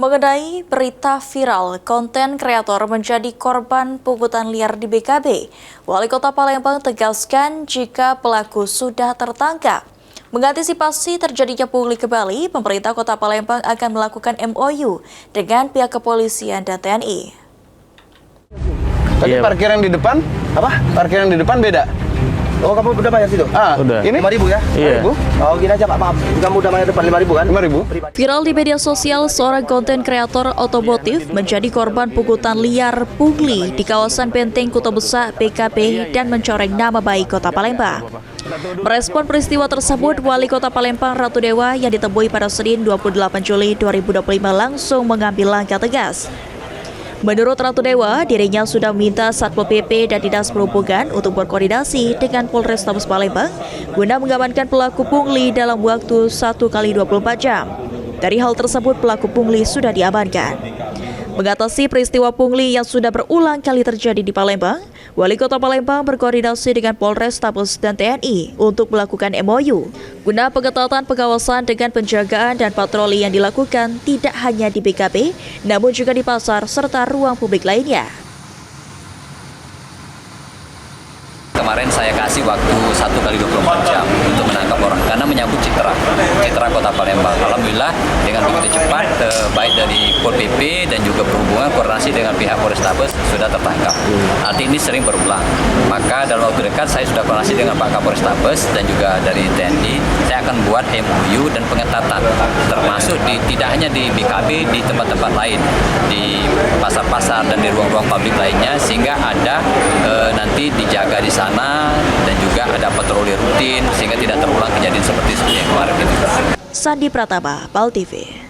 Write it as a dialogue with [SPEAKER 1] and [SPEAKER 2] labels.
[SPEAKER 1] Mengenai berita viral, konten kreator menjadi korban pungutan liar di BKB. Wali Kota Palembang tegaskan jika pelaku sudah tertangkap. Mengantisipasi terjadinya pungli kembali, pemerintah Kota Palembang akan melakukan MOU dengan pihak kepolisian dan TNI.
[SPEAKER 2] Tadi parkiran di depan, Parkiran di depan beda.
[SPEAKER 3] Oh, kamu udah bayar situ?
[SPEAKER 2] Udah. Ini
[SPEAKER 3] 5.000 ya?
[SPEAKER 2] Iya.
[SPEAKER 3] 5.000? Oh, gini aja Pak, maaf. Kamu udah bayar depan 5.000 kan?
[SPEAKER 2] 5.000.
[SPEAKER 1] Viral di media sosial, seorang konten kreator otomotif menjadi korban pungutan liar pungli di kawasan Benteng Kota Besar BKB dan mencoreng nama baik Kota Palembang. Merespon peristiwa tersebut, Wali Kota Palembang Ratu Dewa yang ditemui pada Senin 28 Juli 2025 langsung mengambil langkah tegas. Menurut Ratu Dewa, dirinya sudah meminta Satpol PP dan Dinas Perhubungan untuk berkoordinasi dengan Polrestabes Palembang guna mengamankan pelaku pungli dalam waktu 1x24 jam. Dari hal tersebut, pelaku pungli sudah diamankan. Mengatasi peristiwa pungli yang sudah berulang kali terjadi di Palembang, Wali Kota Palembang berkoordinasi dengan Polrestabes dan TNI untuk melakukan MOU guna pengetatan pengawasan dengan penjagaan dan patroli yang dilakukan tidak hanya di BKB, namun juga di pasar serta ruang publik lainnya.
[SPEAKER 4] Kemarin saya kasih waktu 1x24 jam untuk menangkap orang karena menyangkut citra Kota Palembang. Alhamdulillah dengan begitu cepat, baik dari Pol PP dan juga perhubungan koordinasi dengan pihak Polrestabes sudah tertangkap. Arti ini sering berulang. Maka dalam waktu dekat saya sudah koordinasi dengan Pak Kapolrestabes dan juga dari TNI. Saya akan buat MOU dan pengetatan, termasuk tidak hanya di BKB, di tempat-tempat lain, di pasar-pasar dan di ruang-ruang publik lainnya, sehingga ada nanti dijaga di sana dan juga ada patroli rutin sehingga tidak terulang kejadian seperti yang kemarin itu.
[SPEAKER 1] Sandi Pratama, PAL TV.